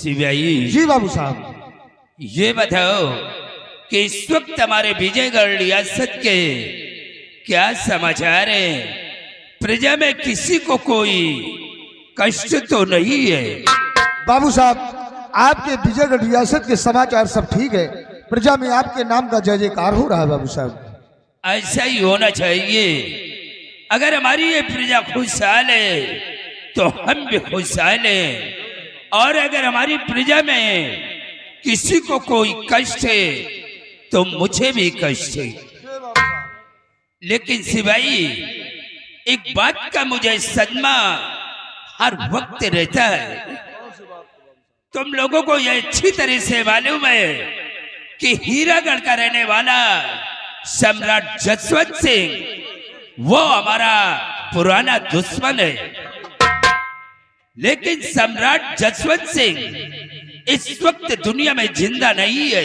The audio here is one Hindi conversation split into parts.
शिवाई जी बाबू साहब, ये बताओ कि इस वक्त हमारे विजयगढ़ रियासत के क्या समाचार है? प्रजा में किसी को कोई कष्ट तो नहीं है? बाबू साहब, आपके विजयगढ़ रियासत के समाचार सब ठीक है। प्रजा में आपके नाम का जय जयकार हो रहा है बाबू साहब। ऐसा ही होना चाहिए। अगर हमारी ये प्रजा खुशहाल है तो हम भी खुशहाल हैं, और अगर हमारी प्रजा में किसी को कोई कष्ट है तो मुझे भी कष्ट है। लेकिन सिवाई एक बात का मुझे सदमा हर वक्त रहता है। तुम लोगों को यह अच्छी तरह से मालूम है कि हीरागढ़ का रहने वाला सम्राट जसवंत सिंह वो हमारा पुराना दुश्मन है। लेकिन सम्राट जसवंत सिंह इस वक्त दुनिया में जिंदा नहीं है।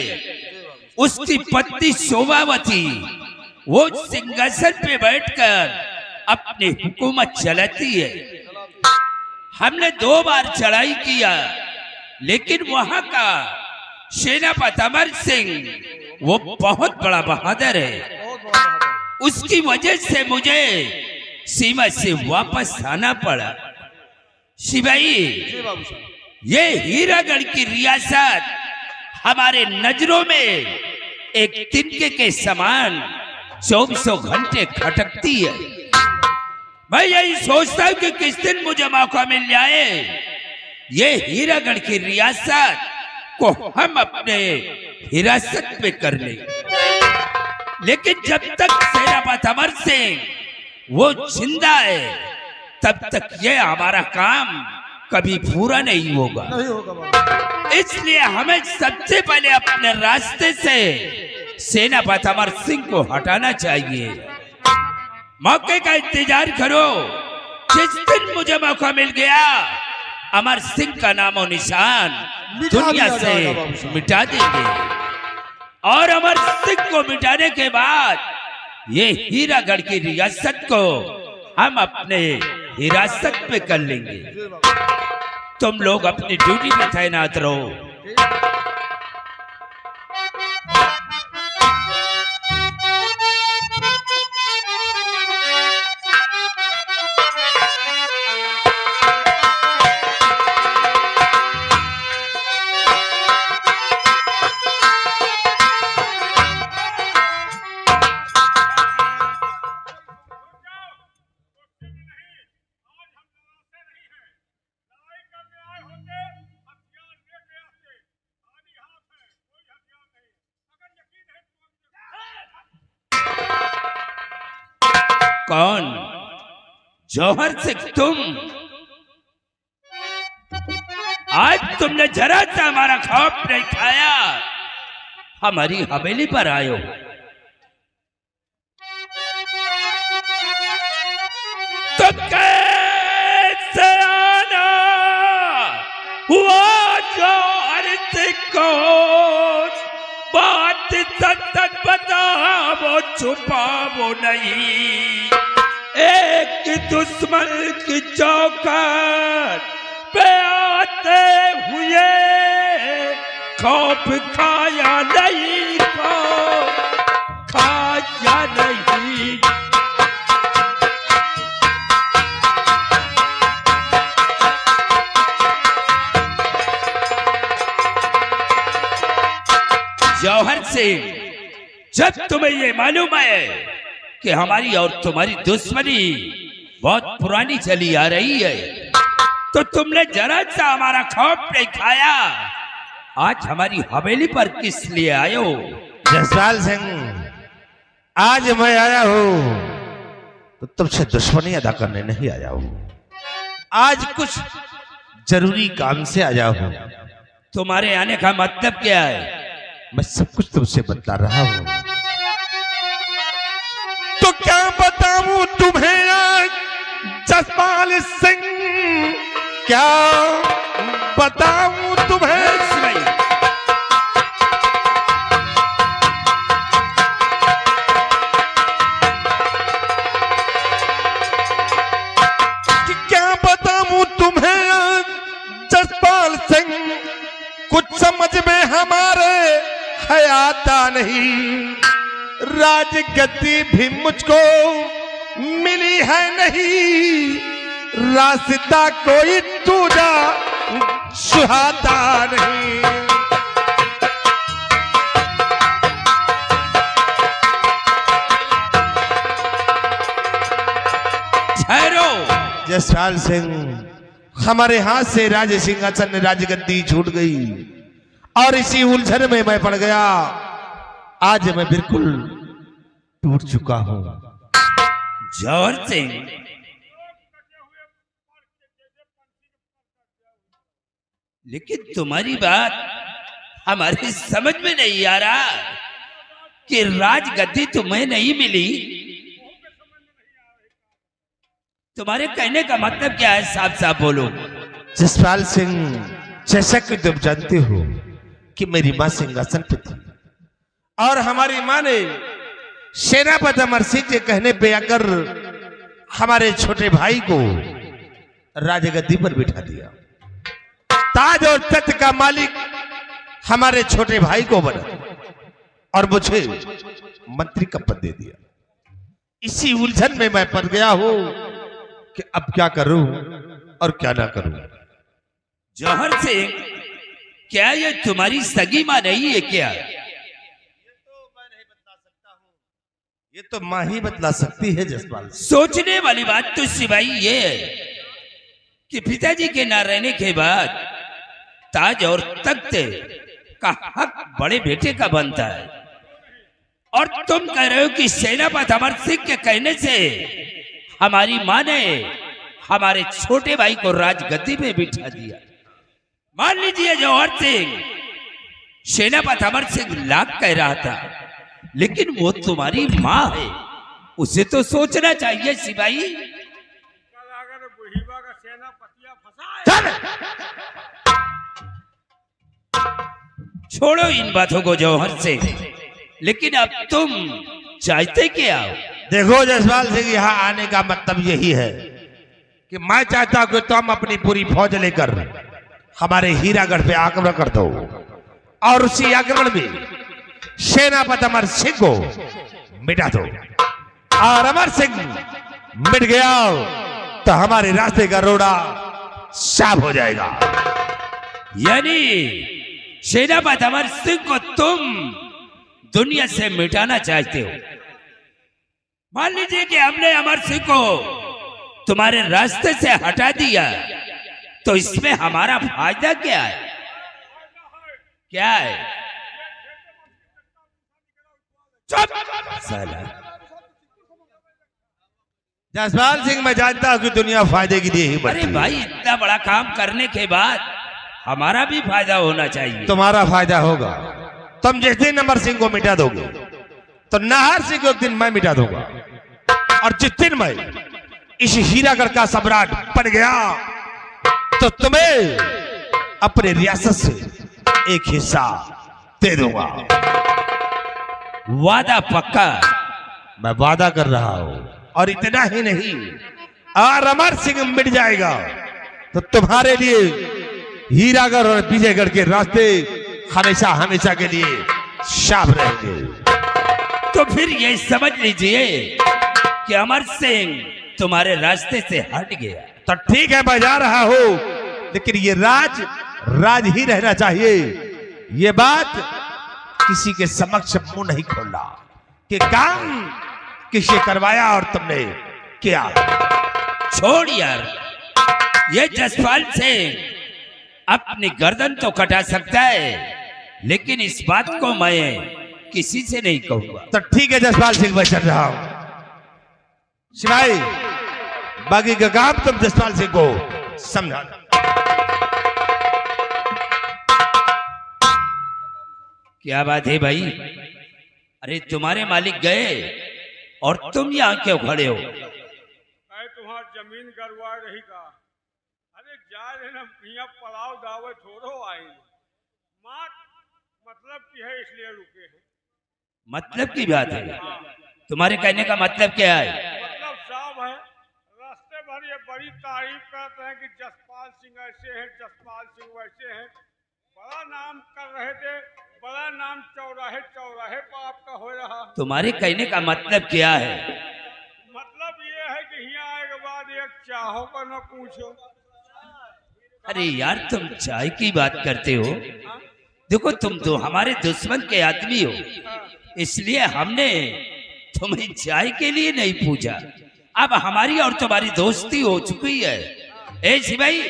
उसकी पत्नी शोभावती वो सिंहासन पे बैठकर अपनी हुकूमत चलाती है। हमने 2 बार चढ़ाई किया, लेकिन वहां का सेनापति अमर सिंह वो बहुत बड़ा बहादुर है। उसकी वजह से मुझे सीमा से वापस आना पड़ा। शिवाई, ये हीरागढ़ की रियासत हमारे नजरों में एक तिनके के समान 24 घंटे खटकती है। मैं यही सोचता हूं कि किस दिन मुझे मौका मिल जाए, ये हीरागढ़ की रियासत को हम अपने हिरासत में कर ले। लेकिन जब तक सेनापति अमर सिंह वो जिंदा है, तब तक ये हमारा काम कभी पूरा नहीं होगा। इसलिए हमें सबसे पहले अपने रास्ते से सेनापति अमर सिंह को हटाना चाहिए। मौके का इंतजार करो। जिस दिन मुझे मौका मिल गया, अमर सिंह का नामो निशान दुनिया से मिटा देंगे, और अमर सिंह को मिटाने के बाद ये हीरागढ़ की रियासत को हम अपने हिरासत में कर लेंगे। तुम लोग अपनी ड्यूटी में तैनात रहो। कौन? जौहर सिंह तुम? आज तुमने जरा सा हमारा खौफ नहीं खाया, हमारी हवेली पर आयो। तो कैसे आना हुआ जौहर सिंह को? बात सच बताओ, छुपाओ नहीं। एक दुश्मन की चौखट पे आते हुए खौफ खाया नहीं, खौफ खाया नहीं। जौहर सिंह, जब तुम्हें ये मालूम है कि हमारी और तुम्हारी दुश्मनी बहुत पुरानी चली आ रही है, तो तुमने जरा सा हमारा खौफ नहीं खाया। आज हमारी हवेली पर किस लिए आए हो? जसपाल सिंह, आज मैं आया हूं तो तुमसे दुश्मनी अदा करने नहीं आया हूं। आज कुछ जरूरी काम से आया हूं। तुम्हारे आने का मतलब क्या है? मैं सब कुछ तुमसे बता रहा हूं। तो क्या बताऊं तुम्हें आज जसपाल सिंह, क्या बताऊं तुम्हें? है आता नहीं, राजगद्दी भी मुझको मिली है नहीं, रास्ता कोई दूजा सुहाता नहीं। जसपाल सिंह, हमारे हाथ से राज सिंहासन राजगद्दी छूट गई और इसी उलझन में मैं पड़ गया। आज मैं बिल्कुल टूट चुका हूं। जौहर सिंह, लेकिन तुम्हारी बात हमारी समझ में नहीं आ रहा कि राजगद्दी तुम्हें नहीं मिली। तुम्हारे कहने का मतलब क्या है? साफ साफ बोलो। जसपाल सिंह, जैसा कि तुम जानते हो कि मेरी मां सिंहासन पे थी और हमारी मां ने सेनापति अमर सिंह के कहने पे आकर हमारे छोटे भाई को राजगद्दी पर बिठा दिया। ताज और तख्त का मालिक हमारे छोटे भाई को बना और मुझे मंत्री का पद दे दिया। इसी उलझन में मैं पड़ गया हूं कि अब क्या करूं और क्या ना करूं। जौहर सिंह, क्या ये तुम्हारी सगी मां नहीं है क्या? ये तो मां ही बतला सकती है जसपाल। सोचने वाली बात तो सिवाई ये है कि पिताजी के ना रहने के बाद ताज और तख्त का हक बड़े बेटे का बनता है, और तुम कह रहे हो कि सेनापति अमर सिंह के कहने से हमारी मां ने हमारे छोटे भाई को राजगद्दी पे बिठा दिया। मान लीजिए जौहर सिंह, सेनापति अमर सिंह लाख कह रहा था, लेकिन वो तुम्हारी मां है, उसे तो सोचना चाहिए सिपाही। छोड़ो इन बातों को जौहर सिंह, लेकिन अब तुम चाहते क्या हो? देखो जसपाल सिंह, यहाँ आने का मतलब यही है कि मैं चाहता हूं कि तुम अपनी पूरी फौज लेकर हमारे हीरागढ़ पे आक्रमण कर दो और उसी आक्रमण में सेनापति अमर सिंह को मिटा दो। और अमर सिंह मिट गया तो हमारे रास्ते का रोड़ा साफ हो जाएगा। यानी सेनापति अमर सिंह को तुम दुनिया से मिटाना चाहते हो। मान लीजिए कि हमने अमर सिंह को तुम्हारे रास्ते से हटा दिया, तो इसमें हमारा फायदा क्या है? क्या है? चुप साला। जसपाल सिंह, मैं जानता हूं कि दुनिया फायदे के लिए ही बनती है। अरे भाई, इतना बड़ा काम करने के बाद हमारा भी फायदा होना चाहिए। तुम्हारा फायदा होगा। तुम जिस दिन अमर सिंह को मिटा दोगे तो नाहर सिंह को एक दिन मैं मिटा दूंगा, और जिस दिन मैं इस हीरागढ़ का सम्राट बन गया तो तुम्हें अपने रियासत से एक हिस्सा दे दूंगा। वादा पक्का? मैं वादा कर रहा हूं। और इतना ही नहीं, और अमर सिंह मिट जाएगा तो तुम्हारे लिए हीरागढ़ और विजयगढ़ के रास्ते हमेशा हमेशा के लिए साफ रहेंगे। तो फिर ये समझ लीजिए कि अमर सिंह तुम्हारे रास्ते से हट गया। तो ठीक है, मैं जा रहा हूं, लेकिन ये राज ही रहना चाहिए। ये बात किसी के समक्ष मुंह नहीं खोलना कि काम किसे करवाया और तुमने क्या। छोड़ यार, ये जसपाल सिंह अपनी गर्दन तो कटा सकता है, लेकिन इस बात को मैं किसी से नहीं कहूंगा। तो ठीक है जसपाल सिंह, मैं चल रहा हूं। सिपाही, बाकी का काम तुम जसपाल सिंह को समझा। क्या बात है भाई? अरे तुम्हारे मालिक गए और तुम यहाँ क्यों खड़े हो? तुम्हार जमीन गरवा रही का। अरे जा लेना, यहाँ पलाव दावे छोड़ो आई। माँ मतलब की है, इसलिए रुके हैं। मतलब की बात है? तुम्हारे कहने का मतलब क्या है? मतलब साहब है, रास्ते भर ये बड़ी तारीफ करते हैं कि जसपाल सिंह ऐसे हैं, जसपाल सिंह वैसे हैं। बड़ा नाम कर रहे थे, बड़ा नाम चौराहे चौराहे पर आपका हो रहा। तुम्हारे कहने का मतलब क्या है? मतलब ये है कि यहाँ आए के बाद एक चाहो पर न पूछो। अरे यार, तुम चाय की बात करते हो। देखो, तुम तो हमारे दुश्मन के आदमी हो, इसलिए हमने तुम्हें चाय के लिए नहीं पूछा। अब हमारी और तुम्हारी दोस्ती हो चुकी है। ए सिपाही,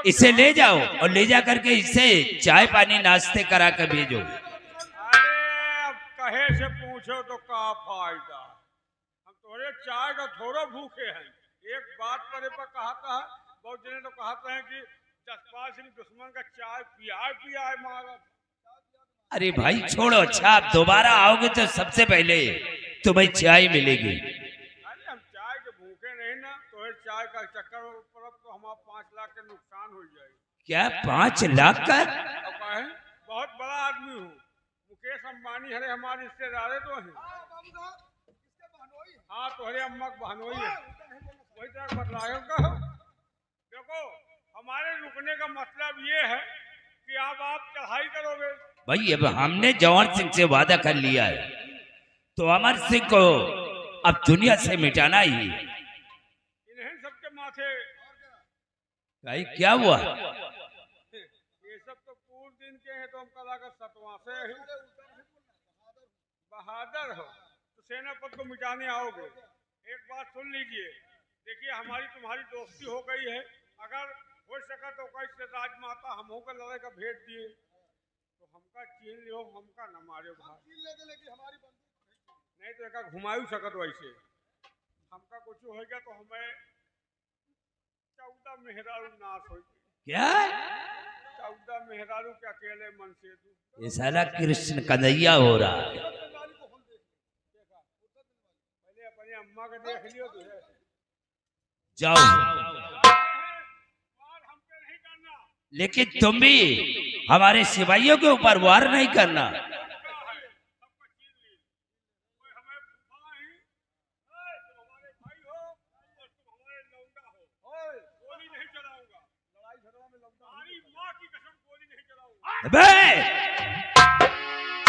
इसे ले जाओ और ले जा करके इसे चाय पानी नाश्ते करा कर भेजो। अरे अब कहे से पूछो तो का फायदा, हम थोड़े चाय का थोड़ा भूखे हैं। एक बात पर कहता है, बहुत जने तो कहते हैं कि जसपाल सिंह दुश्मन का चाय पिया मारा। अरे भाई छोड़ो, अच्छा आप दोबारा आओगे तो सबसे पहले तुम्हें चाय मिलेगी। अरे हम चाय के भूखे नहीं ना, तो चाय का चक्कर पड़ब तो हमारा 5 लाख के नुकसान हो जाएगा। क्या 5 लाख का? अब कहे बहुत बड़ा आदमी हूँ, मुकेश अंबानी हरे हमारे रिश्तेदारे तो हैं। हाँ, तो हरे अम्मा बहनोई है, वही तरह बतलायो का। देखो, हमारे रुकने का मतलब ये है कि अब आप चढ़ाई करोगे। भाई अब हमने जवाहर सिंह से वादा कर लिया है, तो अमर सिंह को अब दुनिया से मिटाना ही। इन्हें सबके माथे भाई क्या हुआ? ये सब तो पूर्व दिन के हैं, तो हम कला का सतवा से हैं। बहादुर हो तो सेनापति को मिटाने आओगे। एक बात सुन लीजिए, देखिए हमारी तुम्हारी दोस्ती हो गई है। अगर हो सका तो कैसे राजमाता हम होकर लड़ाई का भेज दिए तो हमका चीन लियो, हमका न मारे नहीं तो एक घुमायू सकत। वैसे हमका कुछ हो गया तो हमें 14 मेहरारू नाश हो। क्या? 14 मेहरारू के अकेले मन से दू। ये साला कृष्ण कन्हैया हो रहा है। पहले अपनी अम्मा का देख लियो तो है। जाओ, लेकिन तुम भी हमारे सिपाहियों के ऊपर वार नहीं करना।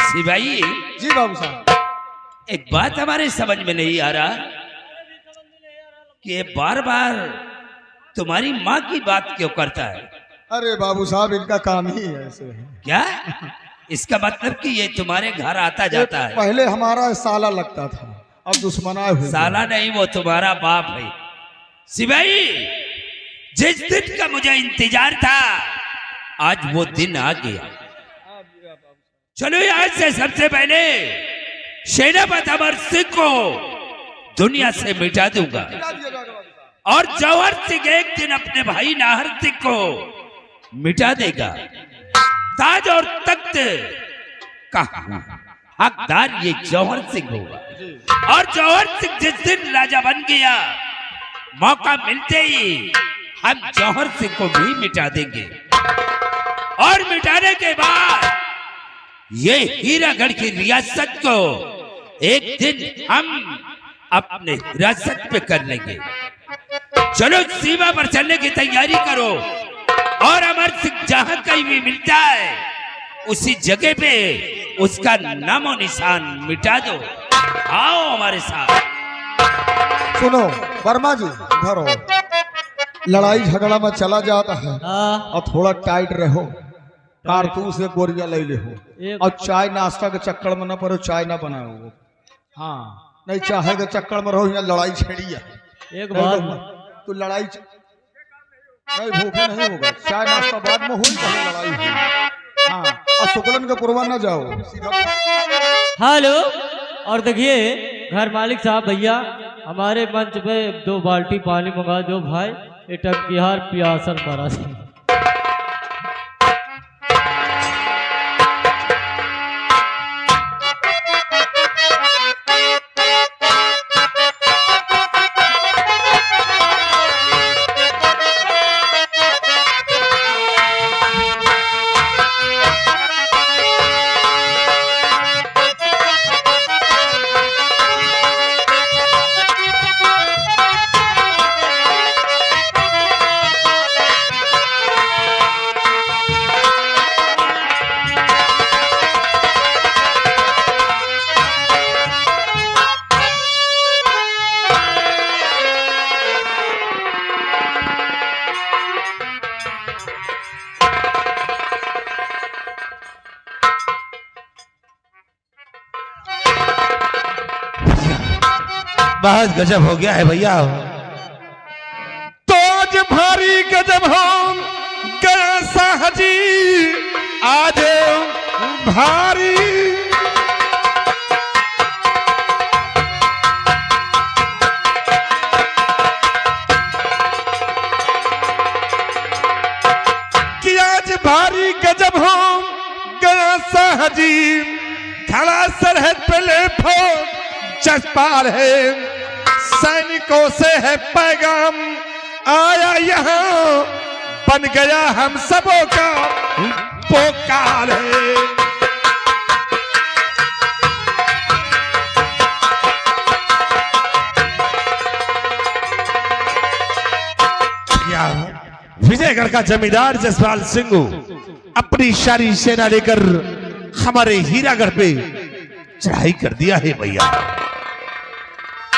सिपाही जी बाबू साहब, एक बात हमारे समझ में नहीं आ रहा कि ये बार बार तुम्हारी माँ की बात क्यों करता है? अरे बाबू साहब, इनका काम ही ऐसे है। क्या इसका मतलब कि ये तुम्हारे घर आता जाता है? पहले हमारा साला लगता था, अब दुश्मनाए हुए। साला नहीं, वो तुम्हारा बाप है। सिपाही, जिस दिन का मुझे इंतजार था आज वो दिन आ गया। चलो आज से सबसे पहले सेनापति अमर सिंह को दुनिया से मिटा दूंगा और जवाहर सिंह एक दिन अपने भाई नाहर सिंह को मिटा देगा। ताज और तख्त का हकदार ये जवाहर सिंह होगा और जवाहर सिंह जिस दिन राजा बन गया, मौका मिलते ही हम जवाहर सिंह को भी मिटा देंगे और मिटाने के बाद ये हीरागढ़ की रियासत को एक दिन हम अपने हिरासत पे कर लेंगे। चलो सीमा पर चलने की तैयारी करो और अमर सिंह जहां कहीं भी मिलता है उसी जगह पे उसका नामो निशान मिटा दो। आओ हमारे साथ। सुनो वर्मा जी, इधर हो। लड़ाई झगड़ा में चला जाता है और थोड़ा टाइट रहो। कारतूस एक बोरिया ले ले हो और चाय नाश्ता के चक्कर में न पड़ो, चाय ना बनाओ। हाँ, नहीं चाहे के चक्कर में रहो, यहाँ लड़ाई छेड़ी है। एक बात, तो लड़ाई नहीं, भूखे नहीं होगा। चाय नाश्ता बाद में हुई, पहले लड़ाई हुई। हाँ, और शुक्लन के पुरवा न जाओ सीधा। हेलो, और देखिए घर मालिक साहब, भैया हमारे मंच पे 2 बाल्टी पानी मंगा दो भाई, ये टंकिहार प्यासन मरा से। बहुत गजब हो गया है भैया। तो आज भारी गजब हो गया साहजी, आज भारी कि आज भारी गजब हो गया साहजी, खड़ा सरहद पे ले फौज जसपाल है, सैनिकों से है पैगाम आया यहाँ, बन गया हम सबों का पुकार है। विजयगढ़ का जमींदार जसपाल सिंह अपनी सारी सेना लेकर हमारे हीरागढ़ पे चढ़ाई कर दिया है भैया।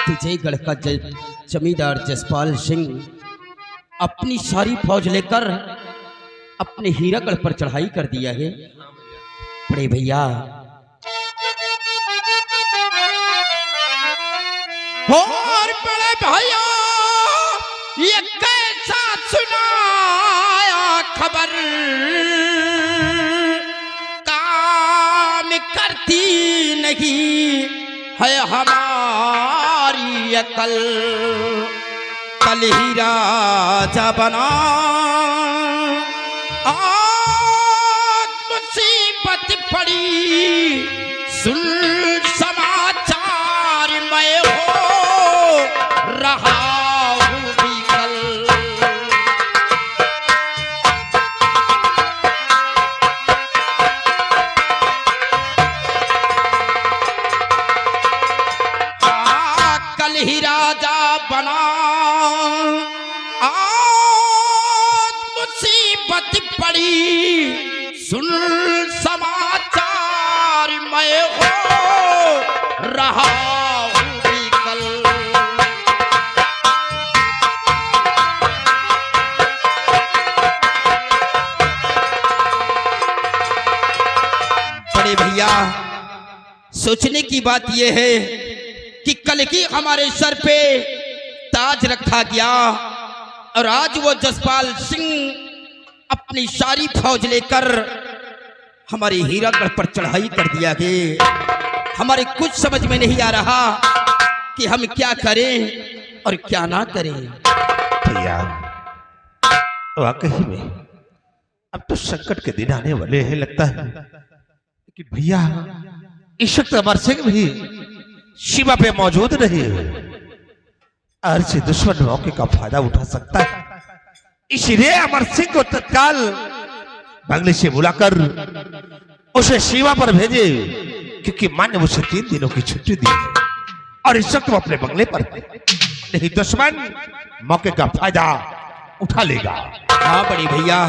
विजयगढ़ का जमींदार जसपाल सिंह अपनी सारी फौज लेकर अपने हीरागढ़ पर चढ़ाई कर दिया है। बड़े भैया और बड़े भैया ये कैसा सुनाया खबर, काम करती नहीं है हमारी अकल, कल ही राजा बना आज मुसीबत पड़ी, सुन समाचार मैं हो रहा हूँ भी कल। कल ही राजा बना आज मुसीबत पड़ी, सुन समाचार मैं हो रहा हूँ भी कल। बड़े भैया सोचने की बात यह है कि कल ही हमारे सर पे ताज रखा गया और आज वो जसपाल सिंह अपनी सारी फौज लेकर हमारे हीरागढ़ पर चढ़ाई कर दिया गया। हमारे कुछ समझ में नहीं आ रहा कि हम क्या करें और क्या ना करें। भैया वाकई में अब तो संकट के दिन आने वाले हैं लगता है कि भैया इस वक्त अमर सिंह भी सीमा पे मौजूद नहीं है और से दुश्मन मौके का फायदा उठा सकता है। इसलिए अमर सिंह को तत्काल बंगले से बुलाकर उसे सीमा पर भेजे, क्योंकि मां ने उसे 3 दिनों की छुट्टी दी है और इस वक्त वो अपने बंगले पर नहीं, दुश्मन मौके का फायदा उठा लेगा। हाँ बड़ी भैया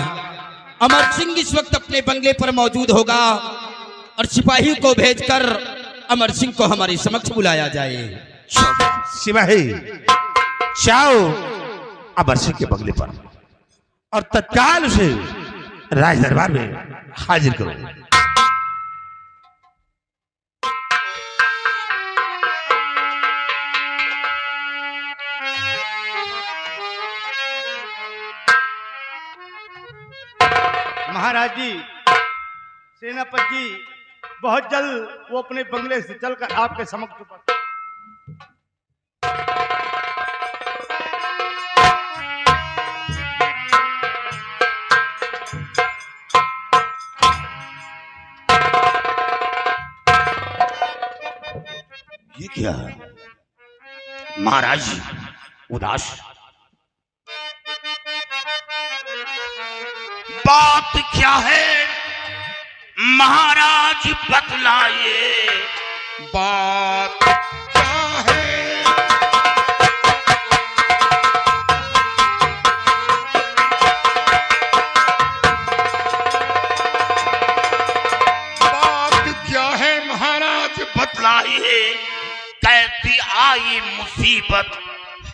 अमर सिंह इस वक्त अपने बंगले पर मौजूद होगा और सिपाही को भेजकर अमर सिंह को हमारे समक्ष बुलाया जाए। सिपाही जाओ अमर सिंह के बंगले पर और तत्काल उसे राज दरबार में हाजिर करो। महाराज जी, सेनापति जी बहुत जल्द वो अपने बंगले से चलकर आपके समक्ष उपस्थित। ये क्या है महाराज उदास? बात क्या है महाराज बतलाइए, बात क्या है? बात क्या है महाराज बतलाइए, कैसी आई मुसीबत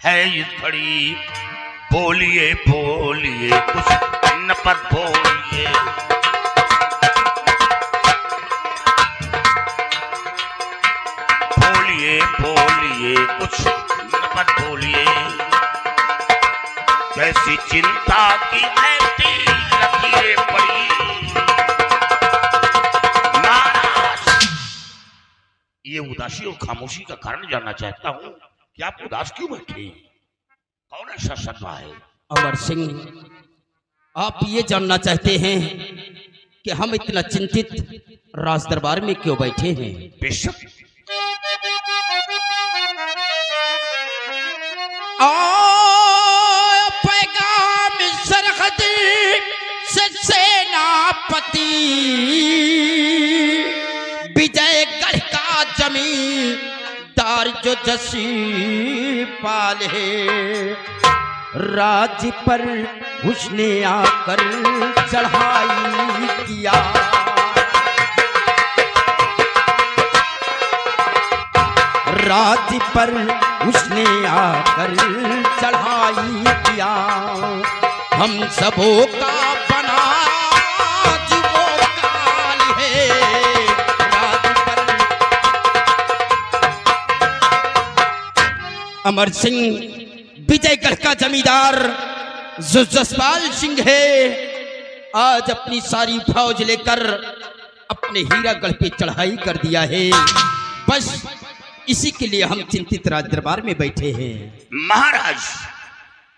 है इस घड़ी, बोलिए बोलिए कुछ नपत बोलिए। बोलिए बोलिए कुछ कैसी चिंता की ऐसी लकीरें पड़ी। महाराज, ये उदासी और खामोशी का कारण जानना चाहता हूँ कि आप उदास क्यों बैठे हैं? कौन ऐसा सदमा है? अमर सिंह, आप ये जानना चाहते हैं कि हम इतना चिंतित राज दरबार में क्यों बैठे हैं? बेशक। पैगाम सरहद से सेनापति, विजयगढ़ का जमींदार जो जसी पाल है, राज पर उसने आकर चढ़ाई किया। राज पर उसने आकर चढ़ाई किया, हम सबों का बना जीवो काल है, राज पर। अमर सिंह विजयगढ़ का जमींदार जो जसपाल सिंह है, आज अपनी सारी फौज लेकर अपने हीरागढ़ पे चढ़ाई कर दिया है। बस इसी के लिए हम चिंतित राज दरबार में बैठे हैं। महाराज,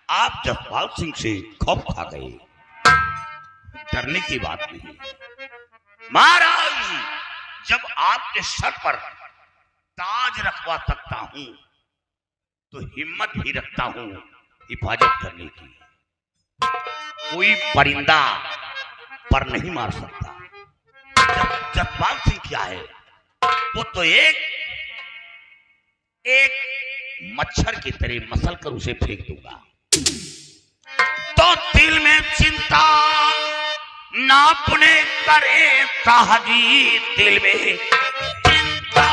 आप जसपाल सिंह से खौफ खा गए, डरने की बात नहीं। महाराज, जब आपके सर पर ताज रखवा सकता हूं तो हिम्मत भी रखता हूं हिफाजत करने की। कोई परिंदा पर नहीं मार सकता। जसपाल सिंह क्या है, वो तो एक मच्छर की तरह मसल कर उसे फेंक दूंगा। तो दिल में चिंता ना अपने करे साहजी, दिल में चिंता।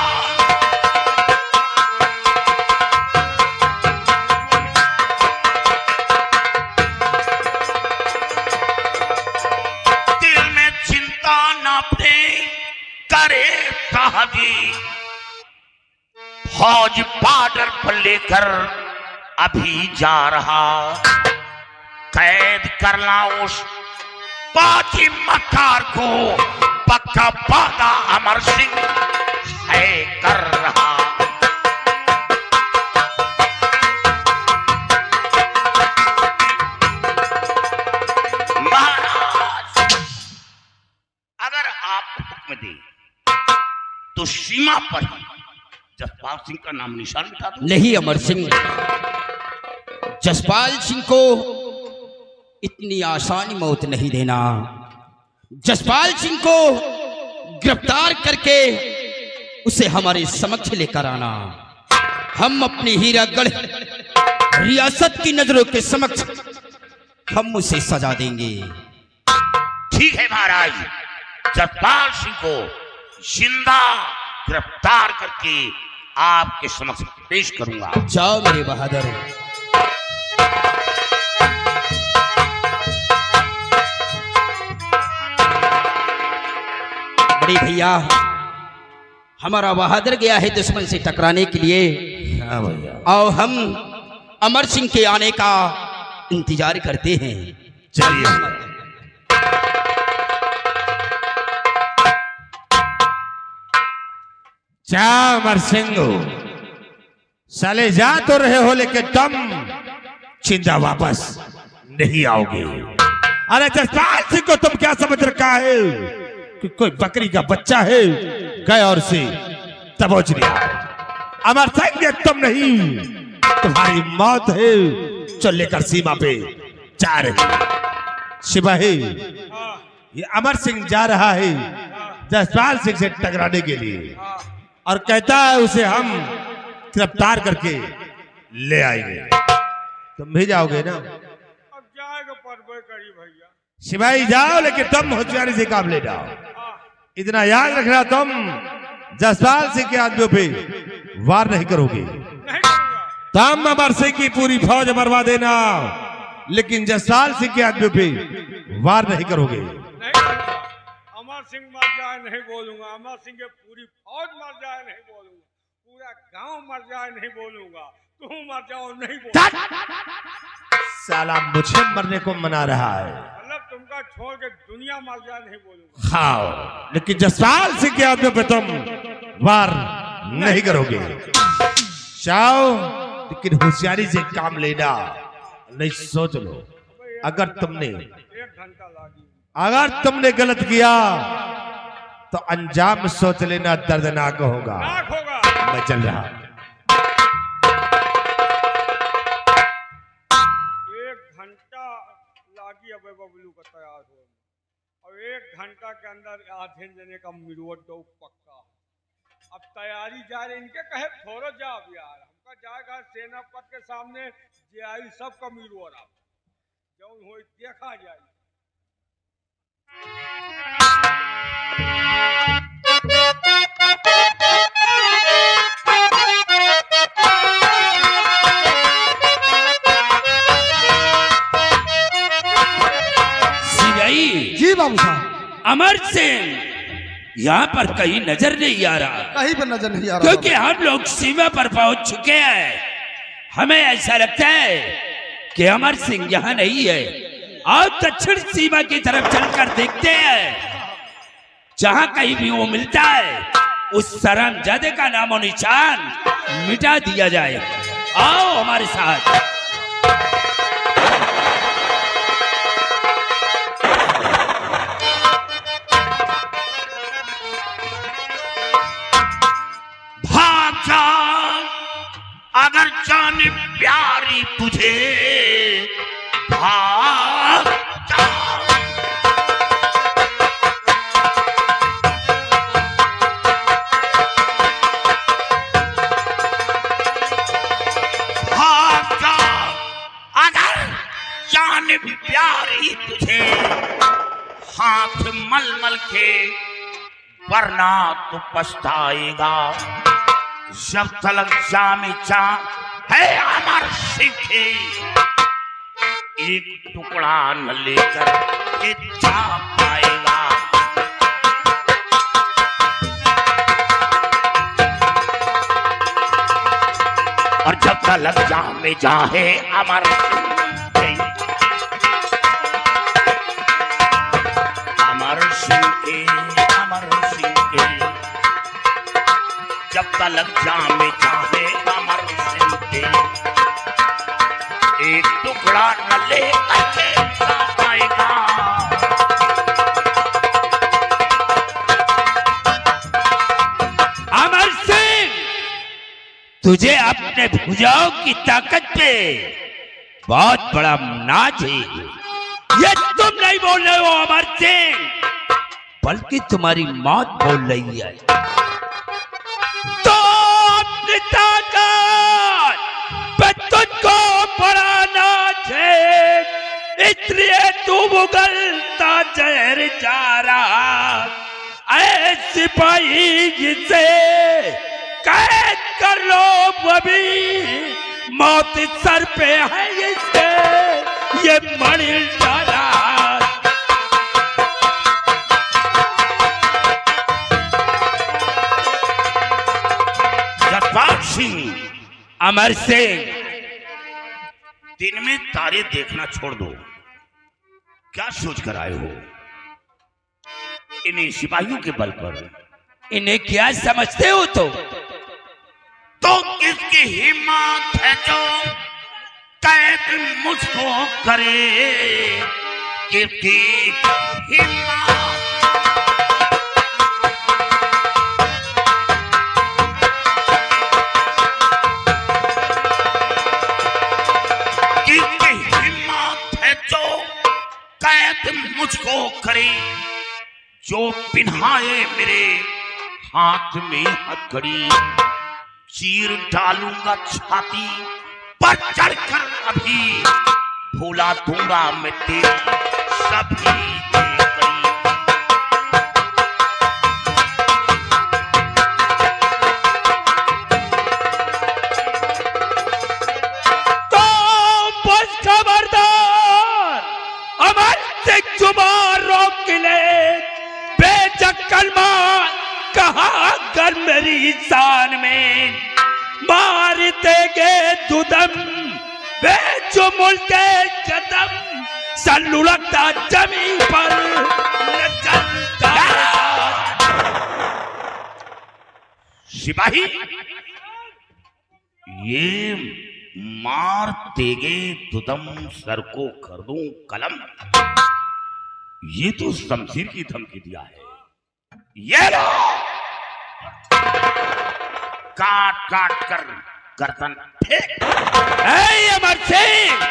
दिल में चिंता ना अपने करे साहजी, फौज बॉर्डर पर लेकर अभी जा रहा, कैद करना उस बाजी मकार को पक्का वादा अमर सिंह है कर रहा। महाराज, अगर आप हुक्म दें तो सीमा पर ही जसपाल सिंह का नाम निशान मिटा दो। नहीं अमर सिंह, जसपाल सिंह को इतनी आसानी मौत नहीं देना। जसपाल सिंह को गिरफ्तार करके उसे हमारे समक्ष लेकर आना। हम अपनी हीरागढ़ रियासत की नजरों के समक्ष हम उसे सजा देंगे। ठीक है महाराज, जसपाल सिंह को जिंदा गिरफ्तार करके आपके समक्ष पेश करूंगा। जाओ मेरे बहादुर। बड़े भैया, हमारा बहादुर गया है दुश्मन से टकराने के लिए। हाँ भैया, और हम अमर सिंह के आने का इंतजार करते हैं। चलिए। जा अमर सिंह, साले जा तो रहे हो लेकिन तुम चिंता वापस नहीं आओगे। अरे जसपाल सिंह को तुम क्या समझ रखा है कि कोई बकरी का बच्चा है, गए और से दबोच लिया। अमर सिंह ये तुम नहीं, तुम्हारी मौत है जो लेकर सीमा पे जा रही। सिपाही, ये अमर सिंह जा रहा है जसपाल सिंह से टकराने के लिए और कहता है उसे हम गिरफ्तार करके ले आएंगे। तुम भी जाओगे ना? अब जाएगा परबे करी भैया। सिपाही जाओ, लेकिन तुम होशियारी से काम ले जाओ। इतना याद रखना, तुम जसपाल सिंह के आदमियों पे वार नहीं करोगे। नहीं करूंगा। तुम अमर सिंह की पूरी फौज मरवा देना, लेकिन जसपाल सिंह के आदमियों पे वार नहीं करोगे। नहीं करूंगा। अमर सिंह मर जाए नहीं बोलूंगा, अमर सिंह की पूरी फौज मर जाए नहीं बोलूंगा, पूरा गांव मर जाए नहीं बोलूंगा, तुम मर जाओ नहीं बोलूंगा। साला मुझे मरने को मना रहा है। मतलब तुमका छोड़ के दुनिया मर जाए नहीं बोलूंगा। हाँ, लेकिन जसपाल सिंह के आदमी पे तुम वार नहीं करोगे। जाओ, लेकिन होशियारी से काम लेना, नहीं सोच लो। अगर तुमने गलत किया तो अंजाम सोच लेना दर्दनाक होगा। मैं चल रहा। 1 घंटा लागी अब बबलू का तैयार हो, और 1 घंटा के अंदर आधे जने का मिलवट दो पक्का। अब तैयारी जा रही, इनके कहे थोड़ा जाओ यार, हमका जाएगा सेनापति के सामने जे आई सब का मिलवर आप जो हो देखा जाए। जी बाबू साहब। अमर सिंह यहाँ पर कहीं नजर नहीं आ रहा। कहीं पर नजर नहीं आ रहा, क्योंकि हम लोग सीमा पर पहुंच चुके हैं। हमें ऐसा लगता है कि अमर सिंह यहाँ नहीं है। और दक्षिण सीमा की तरफ चलकर देखते हैं, जहां कहीं भी वो मिलता है उस शर्मजादे का नामो निशान मिटा दिया जाए। आओ हमारे साथ। भाग जा अगर जान प्यारी तुझे, भाग जा। भाग जा अगर जान प्यारी तुझे, हाथ मल मल के वरना तो पछताएगा। जब तलक जामे जा है अमर सिंह के, एक टुकड़ा न लेकर के जा पाएगा। और जब तलक जामे जा है अमर सिंह के, अमर सिंह के, जब तलक जामे चाहे अमर सिंह के, एक टुकड़ा न ले करके आएगा। अमर सिंह, तुझे अपने भुजाओं की ताकत पे बहुत बड़ा नाज है। ये तुम नहीं बोल रहे हो अमर सिंह, बल्कि तुम्हारी मौत बोल रही है। तो अपनी ताकत पे तुझको बड़ा नाज है, इसलिए तू उगलता जहर जा रहा। ऐ सिपाही जिसे कैद कर लो, अभी मौत सर पे है इसके, ये मणि डाला। जसपाल सिंह, अमर सिंह, दिन में तारे देखना छोड़ दो। क्या सोच कर आए हो इन्हीं सिपाहियों के बल पर? इन्हें क्या समझते हो? तो किसकी हिम्मत है जो कैद मुझको करे? किसकी हिम्मत? किसकी हिम्मत है जो कैद मुझको करे? जो पिन्हाए मेरे हाथ में हथकड़ी, चीर डालूंगा छाती पर चढ़कर, अभी भूला दूंगा मैं तेरी सभी कड़ी। तो बस खबरदार, अमर सिंह जुबान रोक ले। बेचक्कर मार कहा कर मेरी शान में, मार देंगे दुदम। जो मुल्के कदम सन लुढ़कता जमीन पर न चलता। सिपाही, ये मार तेगे दुदम सर को कर दूं कलम, ये तो शमशीर की धमकी दिया है। ये लो, काट काट कर गर्दन फेंक। अमर सिंह,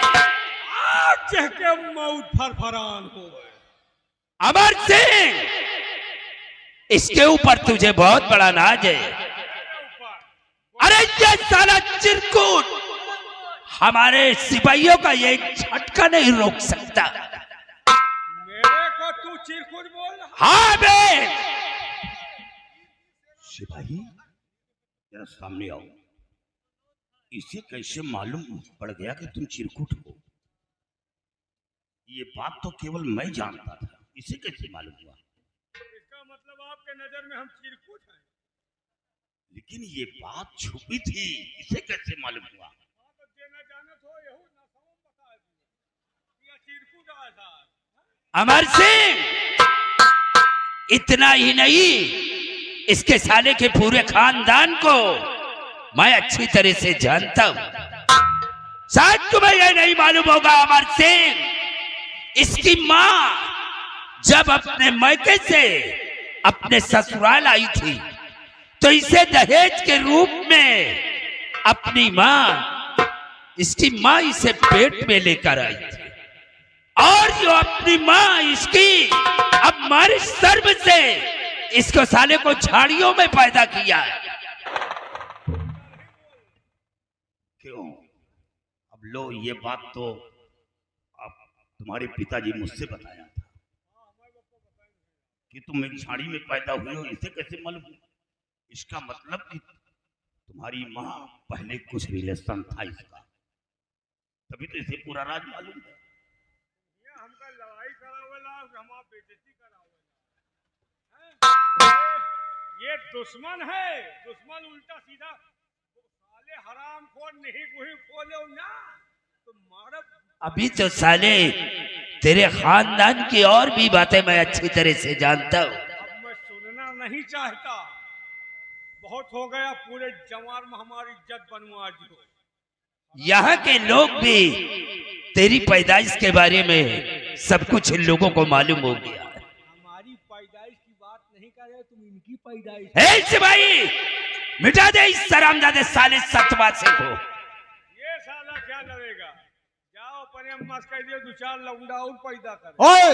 आज के मौत फरफरान हो गए। अमर सिंह, इसके ऊपर तुझे बहुत बड़ा नाज है। अरे ये साला चिरकुट हमारे सिपाहियों का ये झटका नहीं रोक सकता। मेरे को तू चिरकुट बोल रहा? हाँ बे। सिपाही, जरा सामने आओ। इसे कैसे मालूम पड़ गया कि तुम चिरकुट हो? ये बात तो केवल मैं जानता था, इसे कैसे मालूम हुआ? इसका मतलब आपके नजर में हम चिरकुट हैं। लेकिन ये बात छुपी थी, इसे कैसे मालूम हुआ? तो जेना जानत हो यहू ना समझ बता दी ये चिरकुट आया था। अमर सिंह, इतना ही नहीं, इसके साले के पूरे खानदान को मैं अच्छी तरह से जानता हूं। शायद तुम्हें यह नहीं मालूम होगा अमर सिंह, इसकी मां जब अपने मायके से अपने ससुराल आई थी तो इसे दहेज के रूप में अपनी मां, इसकी मां इसे पेट में लेकर आई थी और जो अपनी मां इसकी अब मारी सर्व से इसको साले को झाड़ियों में पैदा किया है। क्यों? अब लो, ये बात तो अब तुम्हारे पिताजी मुझसे बताया था कि तुम एक झाड़ी में पैदा हुए हो। इसे कैसे मालूम? इसका मतलब कि तुम्हारी माँ पहले कुछ रिलेशन था इसका, तभी तो इसे पूरा राज मालूम है। ये हमका लड़ाई करावेला, हमारा बेइज्जती करावेला। ये दुश्मन है, दुश्मन उल्टा सीधा साले हराम खोर नहीं कोई खोले ना तो मारब। अभी तो साले तेरे खानदान की और भी बातें मैं अच्छी तरह से जानता हूँ। अब मैं सुनना नहीं चाहता, बहुत हो गया। पूरे जवार में हमारी इज्जत बनवा दी। यहाँ के लोग भी तेरी पैदाइश के बारे में सब कुछ इन लोगों को मालूम हो गया। हमारी पैदाइश की बात नहीं कर रहे, तुम इनकी पैदाइश। हे सिपाही, मिटा दे इस सरामजादे साले सतवासे को। ये साला क्या लड़ेगा? जाओ अपने अम्मा से कह दियो दो चार लौंडा और पैदा कर। ओए,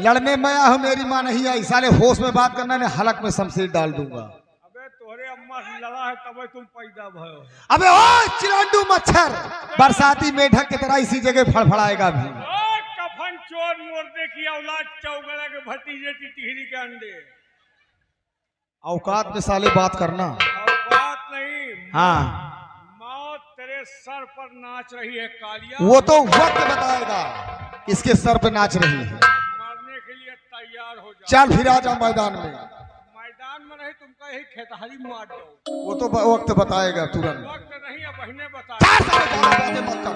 लड़ने में आया हूं, मेरी माँ नहीं आई। साले होश में बात करना, ने हलक में शमशीर डाल दूंगा। अबे तोहरे अम्मा से लड़ा है तब तुम पैदा भयो। अबे ओ चिरंडू मच्छर, बरसाती मेढक की तरह इसी जगह फड़फड़ाएगा भी। ओ कफन चोर मुर्दे की औलाद, चौगला के भतीजे टिहरी के अंडे। औकात में साले बात करना। औकात नहीं, हाँ, मौत तेरे सर पर नाच रही है कालिया। वो तो वक्त बताएगा इसके सर पे नाच रही है। मरने के लिए तैयार हो जाओ। चल फिर आ जा मैदान में। मैदान में नहीं, तुमका यही खेतहरी मार दो। वो तो वक्त बताएगा तुरंत। वक्त नहीं, अब बहने बता। चार साले ज्यादा बातें मत कर।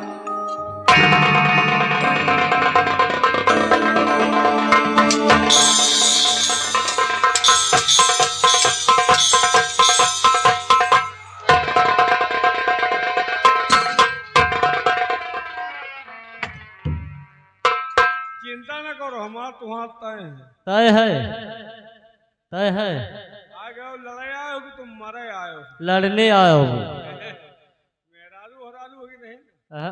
चिंता न करो, हमारा तुम्हारा तय है। तय है, तय है। आ गए हो, लड़ाई आए हो कि तुम मरे आए हो? लड़ने आया हूँ। मेहरारू हरारू होगी नहीं अह,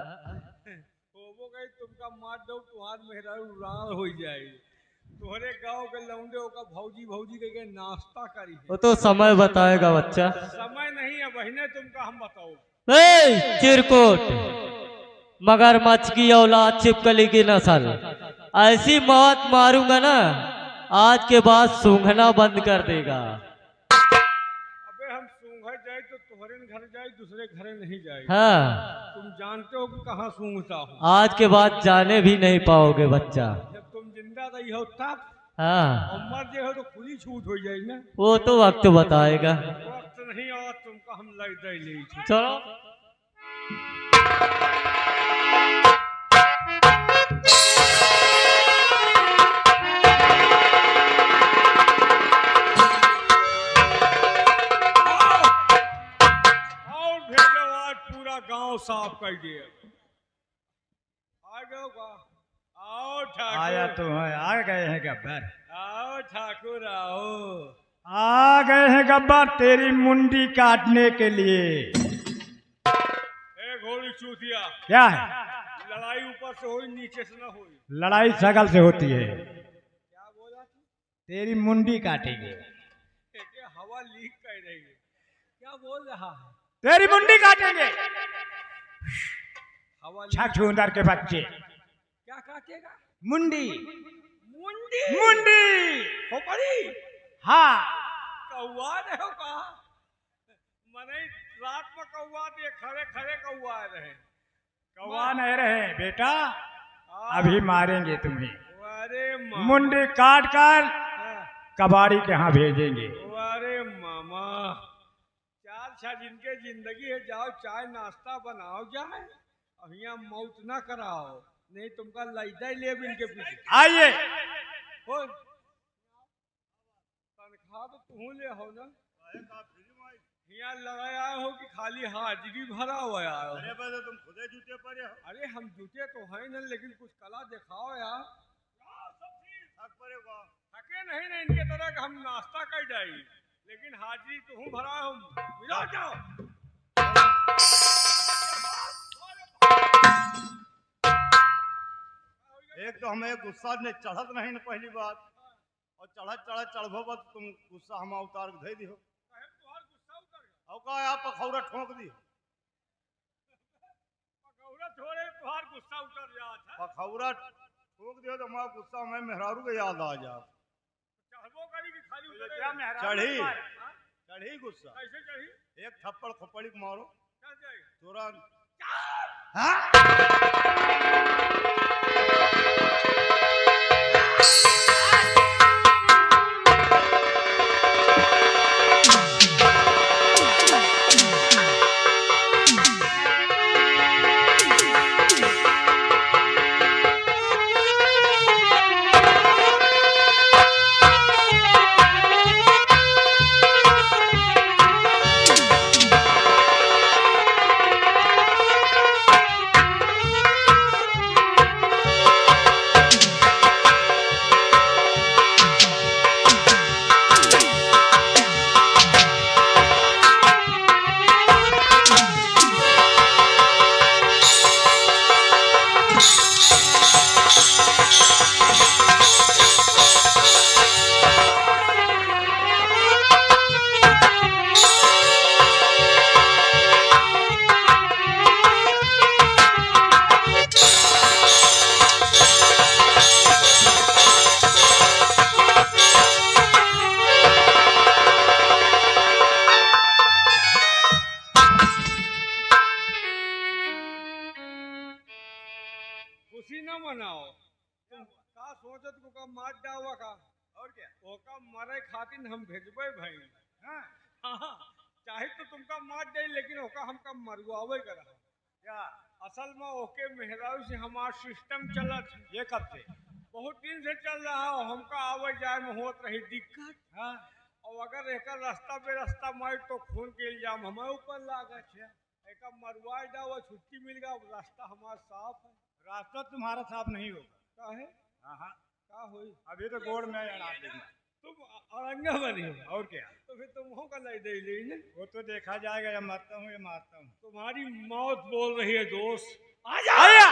होबो गई, तुमका मार दो, तुम्हार मेहरारू राल हो जाएगी। तुम्हारे गांव के लौंडे का भौजी भौजी के नाश्ता करी वो तो समय बताएगा बच्चा। समय नहीं है बहने, तुमका हम बताओ। ए चिरकुट, मगरमच्छ की औलाद, छिपकली की नस्ल, ऐसी मौत मारूंगा ना आज के बाद सूंघना बंद कर देगा। अबे हम सूंघ जाए तो तुम्हारे घर जाए, दूसरे घरे नहीं जाए। हाँ, तुम जानते हो कि कहाँ सूंघता हूँ। आज के बाद जाने भी नहीं पाओगे बच्चा। जब तुम जिंदा रही हो तब, हाँ, और मर गए हो तो खुली छूट हो जाएगी ना। वो तो वक्त बताएगा। वक्त नहीं, और तुमका हम लड़ दे ले। चलो। कह दिए। आ गए का? आओ ठाकुर। आया तो है, आ गए हैं गब्बर। आओ ठाकुर आओ। आ गए हैं गब्बर तेरी मुंडी काटने के लिए। ए घोड़ी चूतिया, क्या है? लड़ाई ऊपर से हुई नीचे से ना हुई। लड़ाई सगल से होती है। क्या बोला तू? तेरी मुंडी काटेंगे। हवा लीक कर रही है। क्या बोल रहा है? तेरी मुंडी काटेंगे। हवा छछूंदर के बच्चे। क्या काटेगा? मुंडी। मुंडी। मुंडी खोपड़ी। हाँ। कौआ रहे हो का? मने रात में कौआ दिए, खड़े खड़े कौआ रहे। कौवा नहीं रहे बेटा, अभी मारेंगे तुम्हें। अरे मुंडी काट कर कबाड़ी के यहाँ भेजेंगे। अरे मामा, चार छह जिनके जिंदगी है, जाओ चाय नाश्ता बनाओ जाए, अब यहाँ मौत ना कराओ, नहीं तुमका लैदा ही ले इनके पीछे। आइए। हो तनख्वाह तो तू ले हो ना, यहाँ लगाया हो कि खाली हाजिरी भरा हुआ आयो? अरे बस तुम खुदे जूते पर हो। अरे हम जूते तो हैं ना, लेकिन कुछ कला दिखाओ यार। थके नहीं ना इनके तरह का, हम नाश्ता कर जाई, लेकिन हाजिरी तो हूँ भरा हूँ। मिला जाओ। एक तो हमें गुस्सा ने चढ़त नहीं न पहली बात, और चढ़त चढ़बो बस तुम गुस्सा हम उतार के दे दियो। और का आप पखौरा ठोक दी। पकौड़ा थोड़े तुहार गुस्सा उतर जाता है। पखौरा ठोक दियो तो हमारा गुस्सा हमें मेहरारू के याद आ जा। चढ़बो करी कि खाली उतरे? क्या मेहरारू चढ़ी? चढ़ी गुस्सा। कैसे चढ़ी? एक थप्पड़ खोपड़ी को मारो चढ़ जाएगी तुरंत। खुशी न मनाओ। तुम का सोचत को का मार डावा का? और क्या ओका मरे खातिर हम भेजबे भाई। हाँ, चाहे तो तुमका मार दे, लेकिन ओका हमका मरवावे करा। क्या असल में ओके मेहरारू से हमार सिस्टम चलत है। ये कब से? बहुत दिन से चल रहा हो। हमका आवे जाए में होत रही दिक्कत। हाँ, और अगर एक रास्ता पे रास्ता मार तो खून के इल्जाम हमारे ऊपर लागत है। एक मरवा जाओ, छुट्टी मिल गया, रास्ता हमारा साफ है। रास्ता तुम्हारा साफ नहीं होगा। का है? हाँ, का हुई? अभी तो गोड़ में अड़ा देंगे। तुम औरंगा बनी हो। और क्या? तो फिर तुम हो का लई दे लेने। वो तो देखा जाएगा, या मरता हूँ या मारता हूँ। तुम्हारी मौत बोल रही है दोस्त। आया।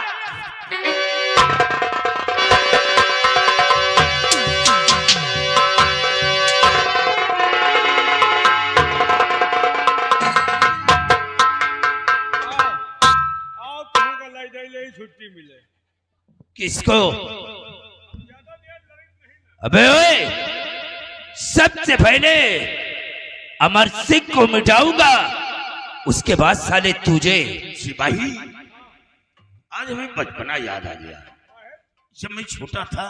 आओ तुम का लई दे ले, छुट्टी मिले। किसको? अबे ओए, सबसे पहले अमर सिंह को मिटाऊंगा, उसके बाद साले तुझे। सिपाही, आज हमें बचपना याद आ गया। जब मैं छोटा था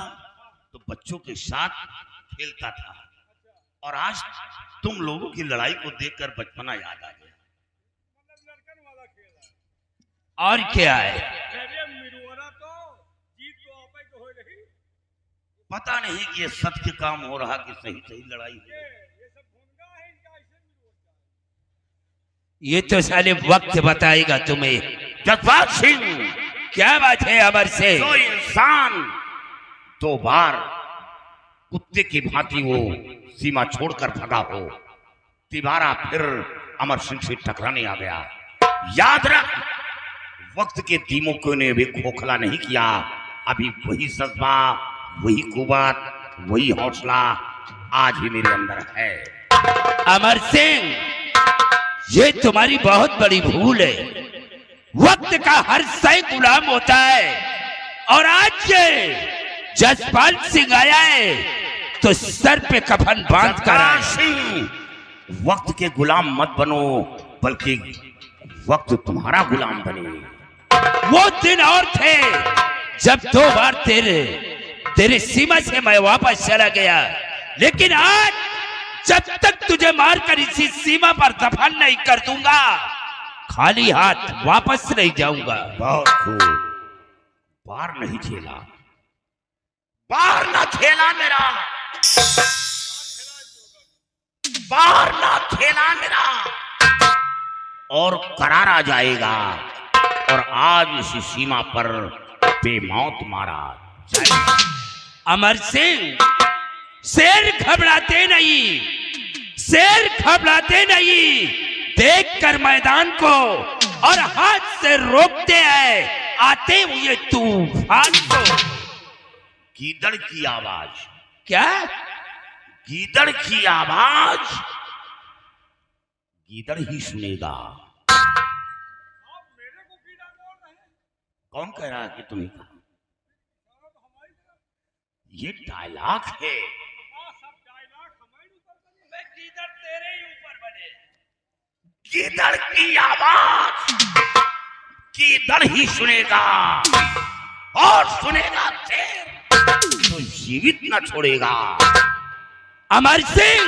तो बच्चों के साथ खेलता था, और आज तुम लोगों की लड़ाई को देखकर बचपना याद आ गया। लड़कन वाला खेल है। और क्या है? अरे मिरुआना तो जीत तो आपे को हो रही। पता नहीं कि ये सत्य काम हो रहा कि सही सही लड़ाई हो। ये सब भूनगा है इनका, ऐसे मिरुआ। ये तो साले वक्त बताएगा तुम्हें। जसपाल सिंह, क्या बात है अमर सिंह? जो इंसान 2 बार कुत्ते की भांति वो सीमा छोड़कर भगा हो, तिबारा फिर अमर सिंह से टकराने आ गया। याद रख, वक्त के दीमकों ने भी खोखला नहीं किया। अभी वही जज्बा, वही कुव्वत, वही हौसला आज भी मेरे अंदर है। अमर सिंह, ये तुम्हारी बहुत बड़ी भूल है। वक्त का हर शय गुलाम होता है, और आज ये जसपाल सिंह आया है तो सर पे कफन बांध कर आया। सिंह, वक्त के गुलाम मत बनो, बल्कि वक्त तुम्हारा गुलाम बने। वो दिन और थे जब 2 बार तेरे सीमा से मैं वापस चला गया, लेकिन आज जब तक तुझे मारकर इसी सीमा पर दफन नहीं कर दूंगा, खाली हाथ वापस नहीं जाऊंगा। बहुत खूब। बार नहीं खेला, बार ना खेला मेरा, बार ना खेला मेरा, और करारा जाएगा। और आज इसी सीमा पर बेमौत मारा जाएगा। अमर सिंह, शेर घबराते नहीं, शेर घबराते नहीं। देखकर मैदान को और हाथ से रोकते हैं आते हुए तूफान को। गीदड़ की आवाज, क्या? गीदड़ की आवाज गीदड़ ही सुनेगा। कौन कह रहा है कि तुम्हें कहा? ये डायलॉग है। गीदड़ की आवाज गीदड़ ही सुनेगा, और सुनेगा शेर तो जीवित न छोड़ेगा। अमर सिंह,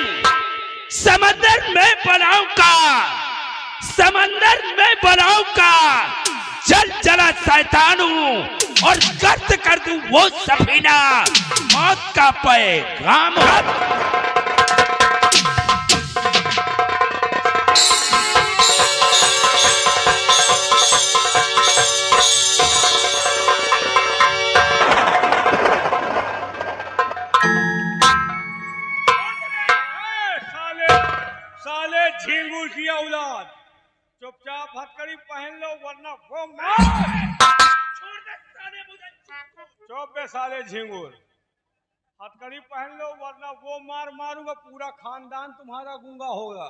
समंदर में बनाऊंगा, समंदर में बनाऊंगा, जल जला शैतान हूं और गर्द कर दूं वो सफीना, मौत का पैगाम है। साले झिंगुर की औलाद, चुपचाप हथकड़ी पहन लो वरना वो मार। चुप बे साले झिंगुर, हथकड़ी पहन लो वरना वो मार मारूंगा, पूरा खानदान तुम्हारा गूंगा होगा।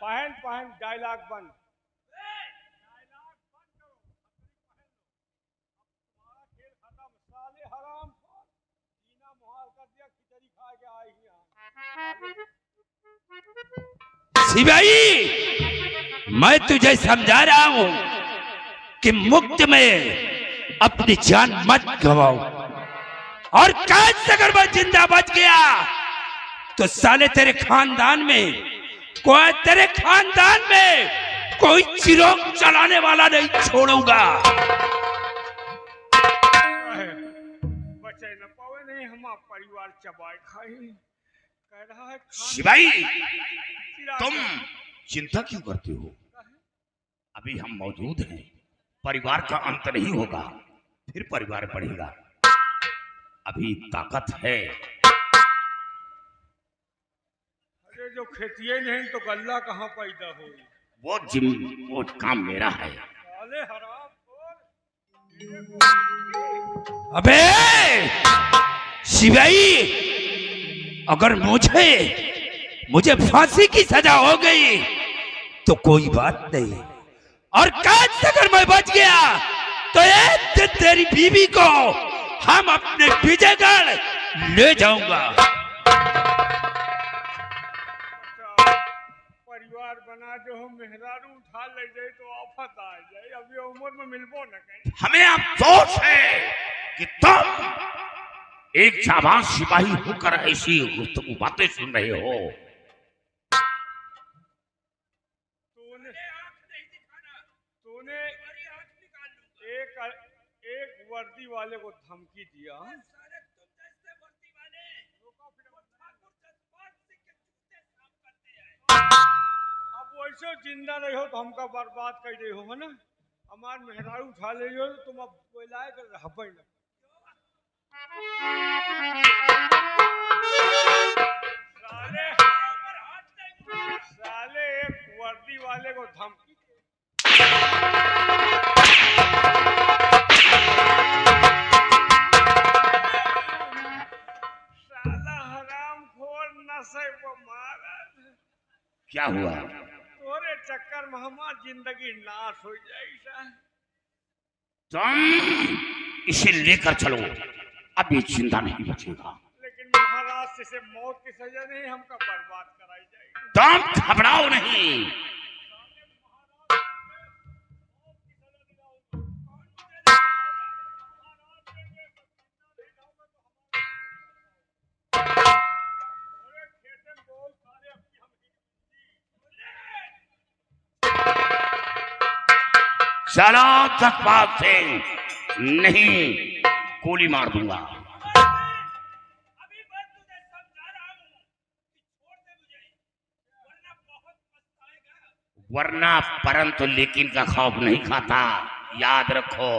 पहन पहन, डायलॉग बंद। डायलॉग बंद करो, तुम्हारा खेल खत्म। साले हराम, सीना मुहाल कर दिया, खिचड़ी खा के आई यहाँ। सिपाही, मैं तुझे समझा रहा हूं कि मुक्त में अपनी जान मत गवाओ, और काश अगर मैं जिंदा बच गया तो साले तेरे खानदान में कोई चिरोग चलाने वाला नहीं छोड़ूंगा। बचे न पावे नहीं, हमारा परिवार चबाए खाई। कह रहा है शिवाई, तुम चिंता क्यों करते हो? अभी हम मौजूद हैं, परिवार का अंत नहीं होगा, फिर परिवार बढ़ेगा। अभी ताकत है। अरे जो खेतिए नहीं तो गल्ला कहाँ पैदा हो? वो काम मेरा है। साले हराम खोर। अबे शिवाई, अगर मुझे फांसी की सजा हो गई तो कोई बात नहीं, और काश अगर मैं बच गया तो एक दिन तेरी बीवी को हम अपने विजयगढ़ ले जाऊंगा। परिवार बना जो हम मेहरारू उठा ले जाए तो आफत आ जाए। अभी उम्र में मिलबो न कहीं। हमें अफसोस है कि तुम एक जाबाज सिपाही होकर ऐसी गुफ्तगू बातें सुन रहे हो। तूने एक वर्दी वाले को धमकी दिया। अब वैसे जिंदा नहीं हो तो हमका बर्बाद कर दे हो, है ना? हमार मेहरारू उठा ले जो तो तुम अब बोलाए कर हपई न साले साले एक वर्दी वाले को धमकी साला हरामखोर नशे को मारा। क्या हुआ? तोरे चक्कर में हमार जिंदगी नाश हो जाएगी। तुम इसे लेकर चलो, अभी जिंदा नहीं बचेगा। लेकिन महाराज से इसे मौत की सजा नहीं हमका बर्बाद कराई जाएगी। तुम घबराओ नहीं। चलो जसपाल सिंह, नहीं गोली मार दूंगा। अभी बस तुझे समझा रहा हूं कि छोड़ दे मुझे, वरना बहुत पछताएगा। वरना परंतु लेकिन का खौफ नहीं खाता, याद रखो।